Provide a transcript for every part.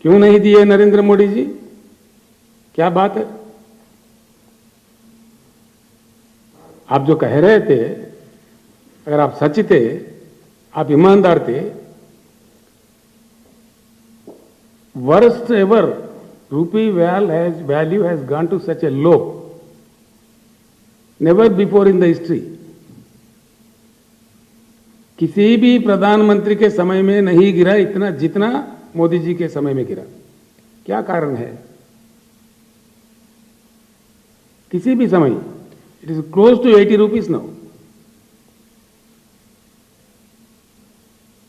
क्यों नहीं दिए नरेंद्र मोदी जी? क्या बात है? आप जो कह रहे थे, अगर आप सच थे, आप ईमानदार थे, worst ever rupee value has gone to such a low, never before in the history. किसी भी प्रधानमंत्री के समय में नहीं गिरा इतना जितना मोदी जी के समय में गिरा। क्या कारण है? किसी भी समय it is close to 80 rupees now.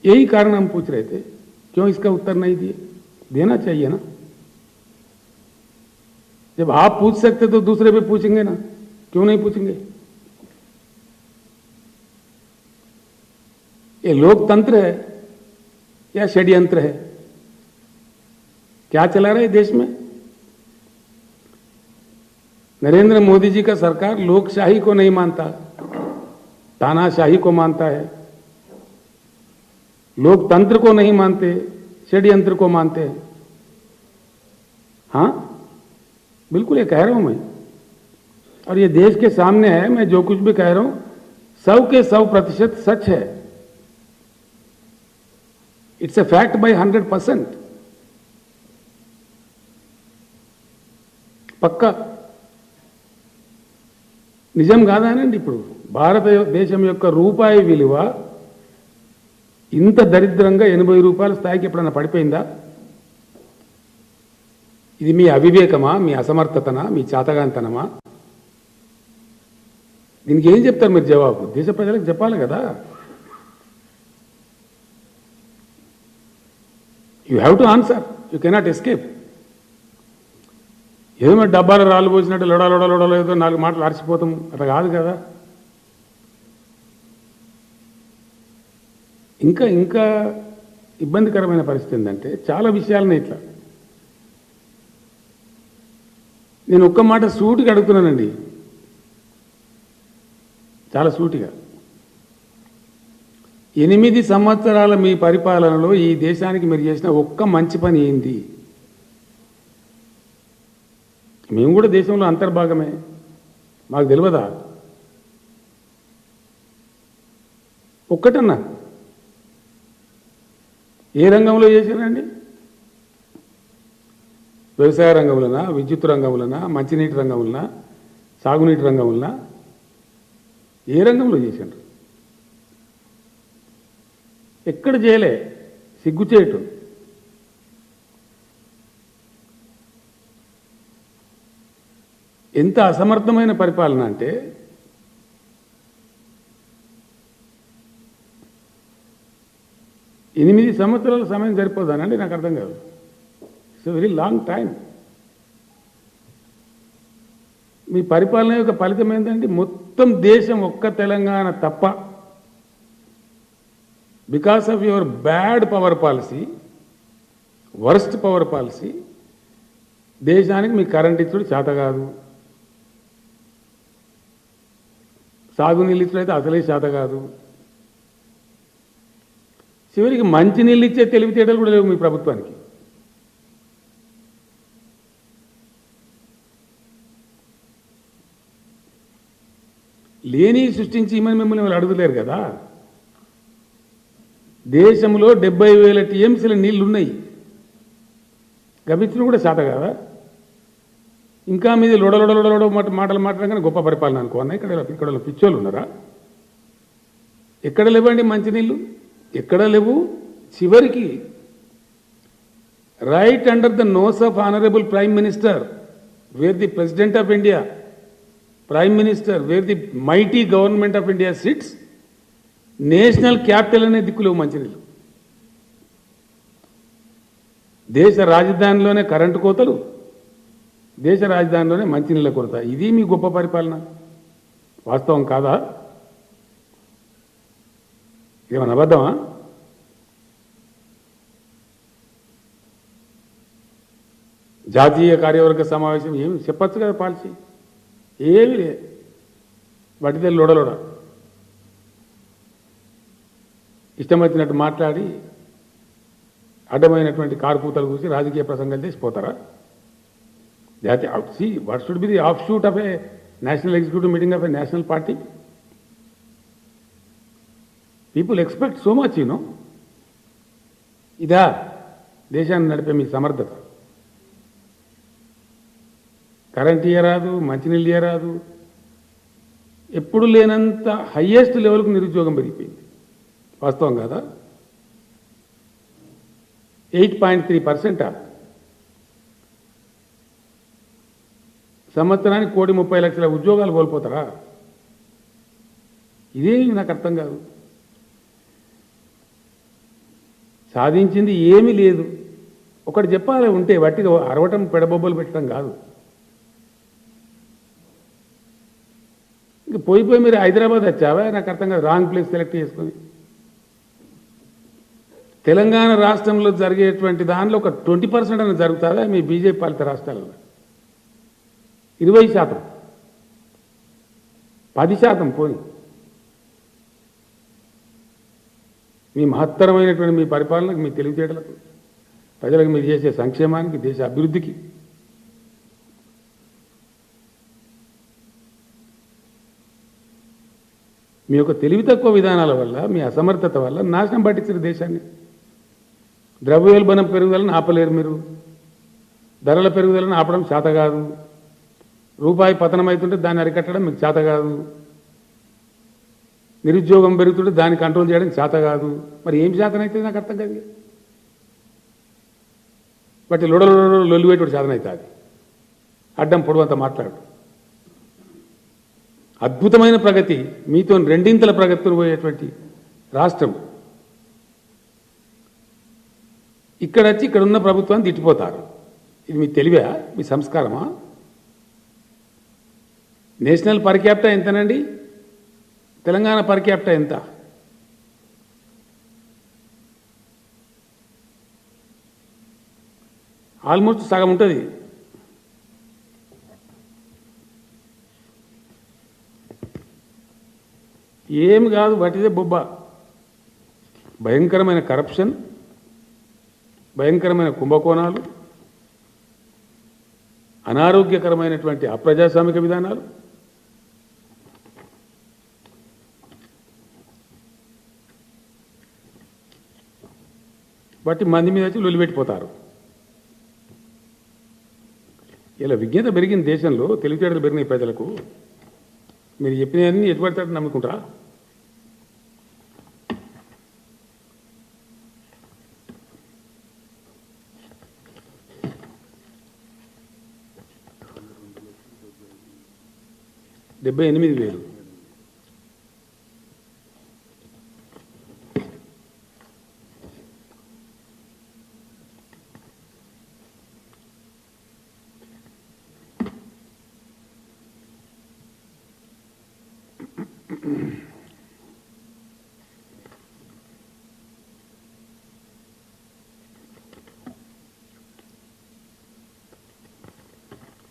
यही कारण हम पूछ रहे थे, क्यों इसका उत्तर नहीं दिए? देना चाहिए ना। जब आप पूछ सकते तो दूसरे पे पूछेंगे ना, क्यों नहीं पूछेंगे? ये लोकतंत्र है या षड्यंत्र है? क्या चला रहा है देश में? नरेंद्र मोदी जी का सरकार लोकशाही को नहीं मानता, तानाशाही को मानता है, लोकतंत्र को नहीं मानते, षड्यंत्र को मानते हैं। हाँ, बिल्कुल ये कह रहा हूं मैं, और ये देश के सामने है। मैं जो कुछ भी कह रहा हूं 100 के 100% सच है। It's a fact bye 100%। పక్కా నిజం కాదానండి? ఇప్పుడు భారతదేశం యొక్క రూపాయి విలువ ఇంత దరిద్రంగా 80 రూపాయల స్థాయికి ఎప్పుడన్నా పడిపోయిందా? ఇది మీ అవివేకమా, మీ అసమర్థతనా, మీ చాతగాంతనమా? దీనికి ఏం చెప్తారు మీరు జవాబు? దేశ ప్రజలకు చెప్పాలి కదా. You have to answer, you cannot escape. ఏదో డబ్బాలు రాళ్ళు పోసినట్టు లొడలో ఏదో 4 మాటలు అరిచిపోతాం, అట్లా కాదు కదా. ఇంకా ఇబ్బందికరమైన పరిస్థితి ఏంటంటే, చాలా విషయాలని ఇట్లా నేను ఒక్క మాట సూటిగా అడుగుతున్నానండి, చాలా సూటిగా. 8 సంవత్సరాల మీ పరిపాలనలో ఈ దేశానికి మీరు చేసిన ఒక్క మంచి పని ఏంది? మేము కూడా దేశంలో అంతర్భాగమే, మాకు తెలియదా? ఒక్కటన్నా ఏ రంగంలో చేశారండి? వ్యవసాయ రంగంలోనా, విద్యుత్ రంగంలోనా, మంచినీటి రంగంలోనా, సాగునీటి రంగంలోనా, ఏ రంగంలో చేశారు? ఎక్కడ చేయలే. సిగ్గుచేటు. ఎంత అసమర్థమైన పరిపాలన అంటే, ఎనిమిది సంవత్సరాల సమయం సరిపోదానండి? నాకు అర్థం కాదు. It's a very long time. మీ పరిపాలన యొక్క ఫలితం ఏంటంటే, మొత్తం దేశం ఒక్క తెలంగాణ తప్ప, because of your bad power policy, worst power policy, దేశానికి మీ కరెంట్ ఇచ్చుడు చేత కాదు, సాగునీళ్ళు ఇచ్చుడు అయితే అసలే చేత కాదు, చివరికి మంచినీళ్ళు ఇచ్చే తెలివితేటలు కూడా లేవు మీ ప్రభుత్వానికి. లేని సృష్టించి మిమ్మల్ని వాళ్ళు అడుగులేరు కదా. దేశంలో 70,000 టీఎంసీల నీళ్లున్నాయి, గవించడం కూడా చేత కదా. ఇంకా మీది లొడలొడలొడలో మాటలు మాట్లాడగానే గొప్ప పరిపాలన అనుకోన్నా? ఇక్కడ పిచ్చోళ్ళు ఉన్నారా? ఎక్కడ లేవండి మంచినీళ్ళు? ఎక్కడ లేవు. చివరికి right under the nose of honourable prime minister, where the president of India, prime minister, where the mighty government of India sits, national capital అనే దిక్కులేవు మంచినీళ్ళు. దేశ రాజధానిలోనే కరెంటు కోతలు, దేశ రాజధానిలోనే మంచినీళ్ళ కొరత. ఇది మీ గొప్ప పరిపాలన. వాస్తవం కాదా? ఏమన్నా అబద్ధమా? జాతీయ కార్యవర్గ సమావేశం ఏమి చెప్పచ్చు కదా పాలసీ? ఏమి లే, వాటిదే లొడలొడ ఇష్టం వచ్చినట్టు మాట్లాడి అడ్డమైనటువంటి కారుపూతలు కూసి రాజకీయ ప్రసంగాలు చేసిపోతారా? జాతి see what should be the of shoot of A national executive meeting of A national party? People expect so much you know. ఇదా దేశాన్ని నడిపే మీ సమర్థత? కరెంట్ ఇయ్యరాదు, మంచినీళ్ళు ఇయ్యరాదు, ఎప్పుడు లేనంత హయ్యెస్ట్ లెవెల్కు నిరుద్యోగం పెరిగిపోయింది. వాస్తవం కాదా? 8.3%. సంవత్సరానికి 1,30,00,000 ఉద్యోగాలు కోల్పోతారా? ఇదే నాకు అర్థం కాదు. సాధించింది ఏమీ లేదు. ఒకటి చెప్పాలి ఉంటే వట్టిగా అరవటం పెడబొబ్బలు పెట్టడం కాదు. ఇంక పోయి మీరు హైదరాబాద్ వచ్చావా? నాకు అర్థం కాదు. రాంగ్ ప్లేస్ సెలెక్ట్ చేసుకొని తెలంగాణ రాష్ట్రంలో జరిగేటువంటి దానిలో ఒక 20% అని జరుగుతుందా మీ బీజేపీ పాలిత రాష్ట్రాలలో? 20%, 10% పోని. మీ మహత్తరమైనటువంటి మీ పరిపాలనకు, మీ తెలివితేటలకు, ప్రజలకు మీరు చేసే సంక్షేమానికి, దేశ అభివృద్ధికి మీ యొక్క తెలివి తక్కువ విధానాల వల్ల, మీ అసమర్థత వల్ల నాశనం పట్టించారు దేశాన్ని. ద్రవ్యోల్బణం పెరుగుదలను ఆపలేరు మీరు. ధరల పెరుగుదలను ఆపడం చేత కాదు. రూపాయి పతనం అవుతుంటే దాన్ని అరికట్టడం మీకు చేత కాదు. నిరుద్యోగం పెరుగుతుంటే దాన్ని కంట్రోల్ చేయడం చేత కాదు. మరి ఏం చేతనైతే నాకు అర్థం కాదు. బట్ లొల్లివేటుడు చేతనవుతుంది. అడ్డం పొడవంతా మాట్లాడు. అద్భుతమైన ప్రగతి, మీతో రెండింతల ప్రగతితో పోయేటువంటి రాష్ట్రం. ఇక్కడ వచ్చి ఇక్కడ ఉన్న ప్రభుత్వాన్ని తిట్టిపోతారు. ఇది మీ తెలివా? మీ సంస్కారమా? నేషనల్ పర్ క్యాపిటా ఎంతనండి? తెలంగాణ పర్ క్యాపిటా ఎంత? ఆల్మోస్ట్ సగం ఉంటుంది. ఏం కాదు, వాటిదే బొబ్బ. భయంకరమైన కరప్షన్, భయంకరమైన కుంభకోణాలు, అనారోగ్యకరమైనటువంటి అప్రజాస్వామిక విధానాలు, బట్టి మంది మీద వచ్చి లొలిపెట్టిపోతారు. ఇలా విజ్ఞత పెరిగిన దేశంలో తెలివితేటలు పెరిగిన ప్రజలకు మీరు చెప్పినవన్నీ ఎటువంటి నమ్ముకుంటారా? $78,000.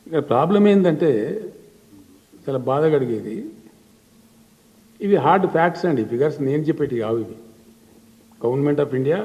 ఇక్కడ ప్రాబ్లం ఏంటంటే చాలా బాధ కలిగేది, ఇవి హార్డ్ ఫ్యాక్ట్స్ అండి, ఫిగర్స్ నేను చెప్పేటి కావు. ఇవి గవర్నమెంట్ ఆఫ్ ఇండియా